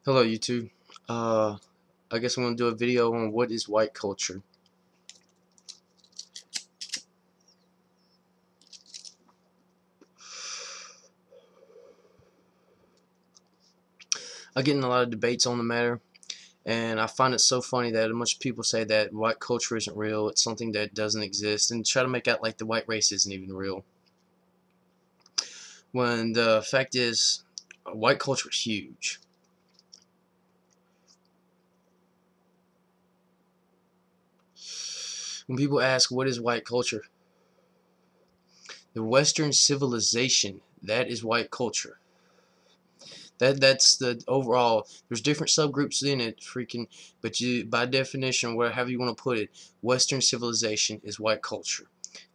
Hello YouTube. I guess I'm gonna do a video on what is white culture. I get in a lot of debates on the matter, and I find it so funny that a bunch of people say that white culture isn't real, it's something that doesn't exist, and try to make out like the white race isn't even real. When the fact is, white culture is huge. When people ask what is white culture, the Western civilization, that is white culture. That's the overall. There's different subgroups in it, but you, by definition, whatever you want to put it, Western civilization is white culture.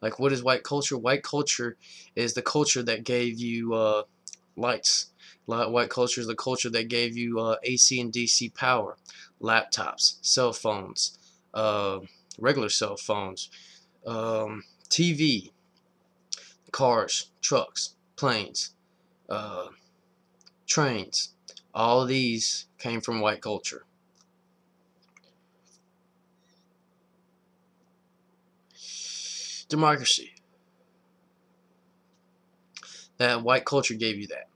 Like, what is white culture? White culture is the culture that gave you lights. White culture is the culture that gave you AC and DC power, laptops, cell phones, uh, regular cell phones, TV, cars, trucks, planes. Uh, Trains. All of these came from white culture. Democracy. That white culture gave you that.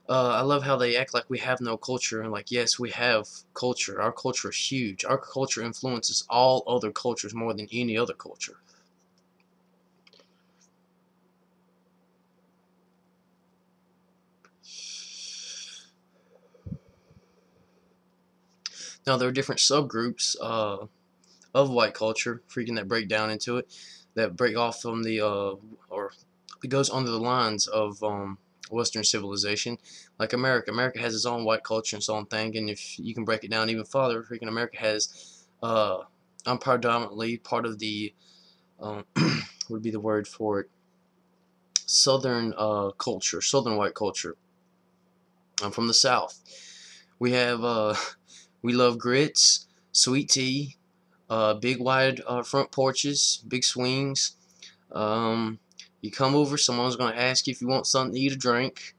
I love how they act like we have no culture, and like, yes, we have culture. Our culture is huge. Our culture influences all other cultures more than any other culture. Now, there are different subgroups of white culture, that break down into it, that break off from the, or it goes under the lines of Western civilization, like America. America has its own white culture and its own thing, and if you can break it down even farther, America has, I'm predominantly part of the, would be the word for it, Southern culture, Southern white culture. I'm from the South. We have, we love grits, sweet tea, big wide front porches, big swings. Um, you come over, someone's going to ask you if you want something to eat or drink.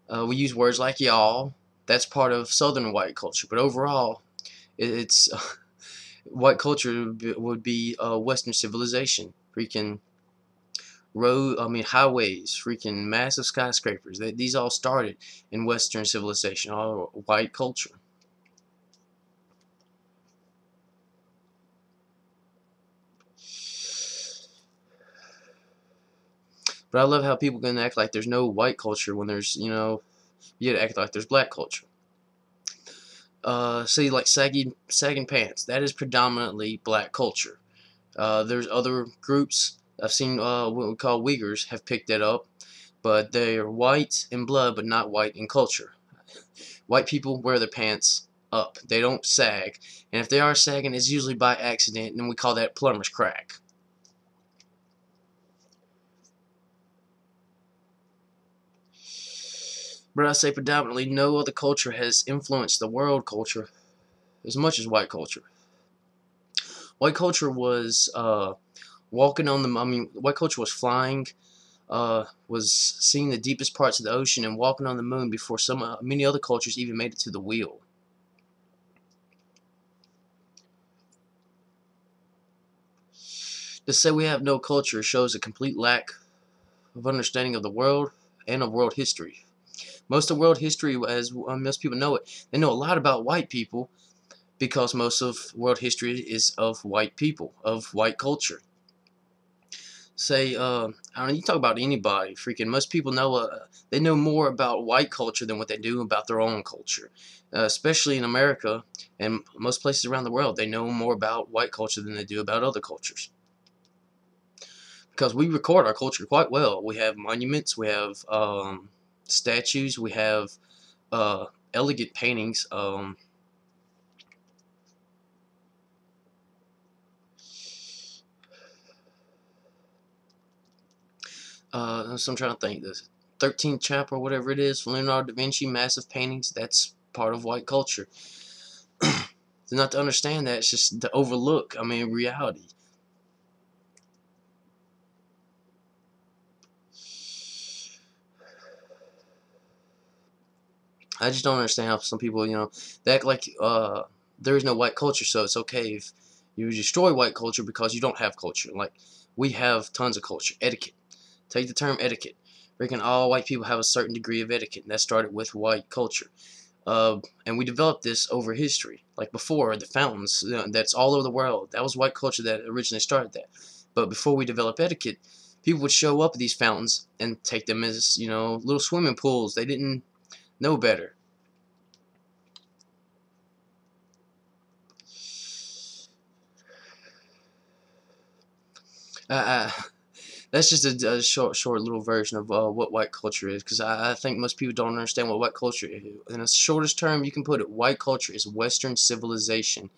We use words like y'all. That's part of Southern white culture. But overall, it's white culture would be Western civilization. Highways, massive skyscrapers. These all started in Western civilization, all white culture. But I love how people can act like there's no white culture when there's, you gotta act like there's black culture. Say like sagging pants. That is predominantly black culture. There's other groups I've seen. What we call Uyghurs have picked that up, but they are white in blood, but not white in culture. White people wear their pants up. They don't sag, and if they are sagging, it's usually by accident, and we call that plumber's crack. But I say predominantly, no other culture has influenced the world culture as much as white culture. White culture was walking on the. White culture was flying, was seeing the deepest parts of the ocean and walking on the moon before many other cultures even made it to the wheel. To say we have no culture shows a complete lack of understanding of the world and of world history. Most of world history, as most people know it, they know a lot about white people because most of world history is of white people, of white culture. Say, I don't know, you talk about anybody, most people know, they know more about white culture than what they do about their own culture. Especially in America and most places around the world, they know more about white culture than they do about other cultures. Because we record our culture quite well. We have monuments, we have statues, we have elegant paintings. So I'm trying to think. The 13th chapter, or whatever it is, from Leonardo da Vinci, massive paintings. That's part of white culture. Not to understand that, it's just to overlook. Reality. I just don't understand how some people, they act like there is no white culture, so it's okay if you destroy white culture because you don't have culture. Like, we have tons of culture. Etiquette. Take the term etiquette. Freaking all white people have a certain degree of etiquette, and that started with white culture. And we developed this over history. Like before, the fountains, that's all over the world. That was white culture that originally started that. But before we developed etiquette, people would show up at these fountains and take them as, little swimming pools. They didn't know better. Uh, that's just a short little version of what white culture is, because I think most people don't understand what white culture is. In the shortest term you can put it, white culture is Western civilization.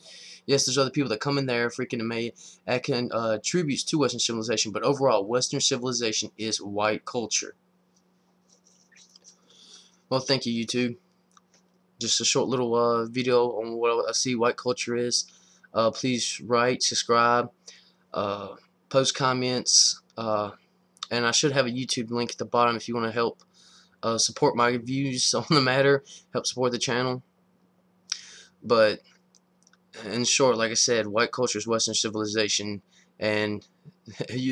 Yes, there's other people that come in there freaking and can tributes to Western civilization, but overall, Western civilization is white culture. Well, thank you, YouTube. Just a short little video on what I see white culture is. Please write, subscribe, uh, post comments, and I should have a YouTube link at the bottom if you want to help support my views on the matter, help support the channel. But in short, like I said, white culture is Western civilization, and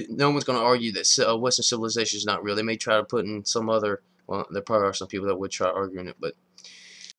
no one's going to argue that Western civilization is not real. They may try to put in some other, well, there probably are some people that would try arguing it, but